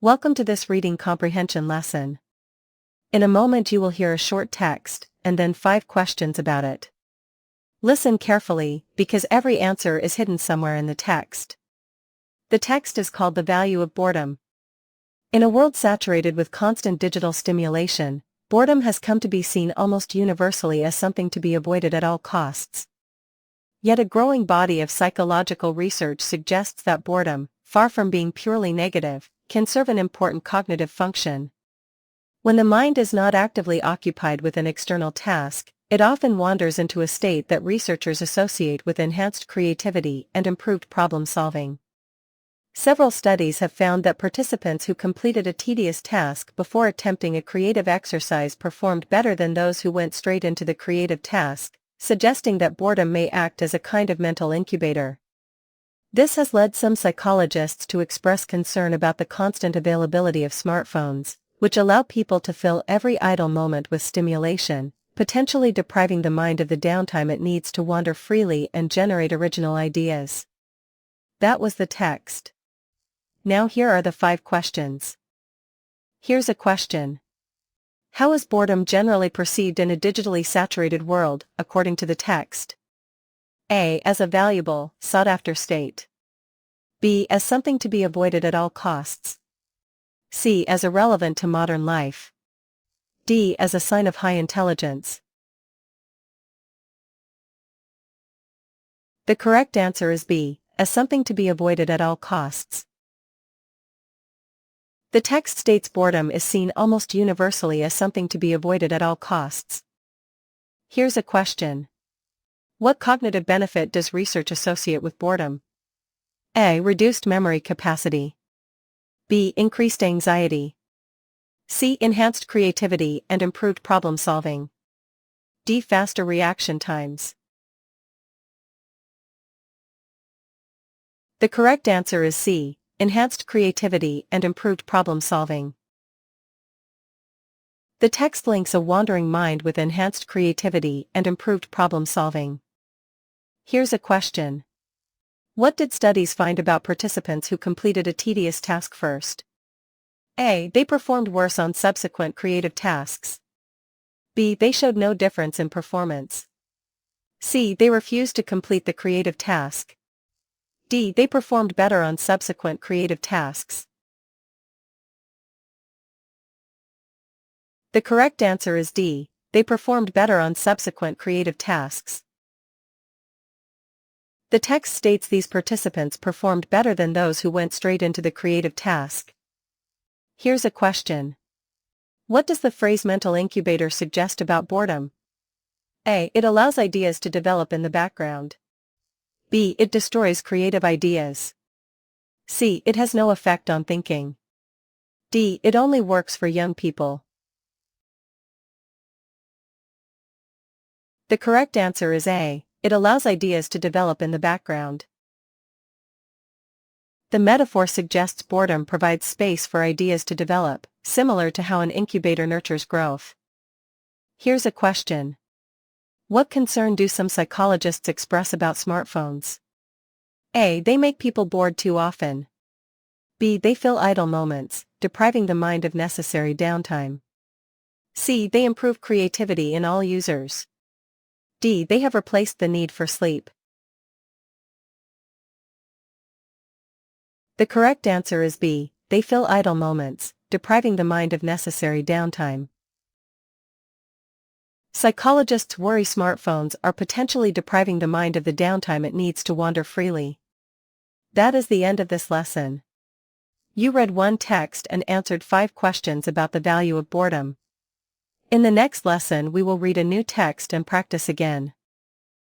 Welcome to this reading comprehension lesson. In a moment you will hear a short text, and then 5 questions about it. Listen carefully, because every answer is hidden somewhere in the text. The text is called The Value of Boredom. In a world saturated with constant digital stimulation, boredom has come to be seen almost universally as something to be avoided at all costs. Yet a growing body of psychological research suggests that boredom, far from being purely negative, can serve an important cognitive function. When the mind is not actively occupied with an external task, it often wanders into a state that researchers associate with enhanced creativity and improved problem-solving. Several studies have found that participants who completed a tedious task before attempting a creative exercise performed better than those who went straight into the creative task, suggesting that boredom may act as a kind of mental incubator. This has led some psychologists to express concern about the constant availability of smartphones, which allow people to fill every idle moment with stimulation, potentially depriving the mind of the downtime it needs to wander freely and generate original ideas. That was the text. Now here are the 5 questions. Here's a question. How is boredom generally perceived in a digitally saturated world, according to the text? A. As a valuable, sought-after state. B. As something to be avoided at all costs. C. As irrelevant to modern life. D. As a sign of high intelligence. The correct answer is B. As something to be avoided at all costs. The text states boredom is seen almost universally as something to be avoided at all costs. Here's a question. What cognitive benefit does research associate with boredom? A. Reduced memory capacity. B. Increased anxiety. C. Enhanced creativity and improved problem solving. D. Faster reaction times. The correct answer is C. Enhanced creativity and improved problem solving. The text links a wandering mind with enhanced creativity and improved problem solving. Here's a question. What did studies find about participants who completed a tedious task first? A. They performed worse on subsequent creative tasks. B. They showed no difference in performance. C. They refused to complete the creative task. D. They performed better on subsequent creative tasks. The correct answer is D. They performed better on subsequent creative tasks. The text states these participants performed better than those who went straight into the creative task. Here's a question. What does the phrase mental incubator suggest about boredom? A. It allows ideas to develop in the background. B. It destroys creative ideas. C. It has no effect on thinking. D. It only works for young people. The correct answer is A. It allows ideas to develop in the background. The metaphor suggests boredom provides space for ideas to develop, similar to how an incubator nurtures growth. Here's a question. What concern do some psychologists express about smartphones? A. They make people bored too often. B. They fill idle moments, depriving the mind of necessary downtime. C. They improve creativity in all users. D. They have replaced the need for sleep. The correct answer is B. They fill idle moments, depriving the mind of necessary downtime. Psychologists worry smartphones are potentially depriving the mind of the downtime it needs to wander freely. That is the end of this lesson. You read one text and answered 5 questions about the value of boredom. In the next lesson we will read a new text and practice again.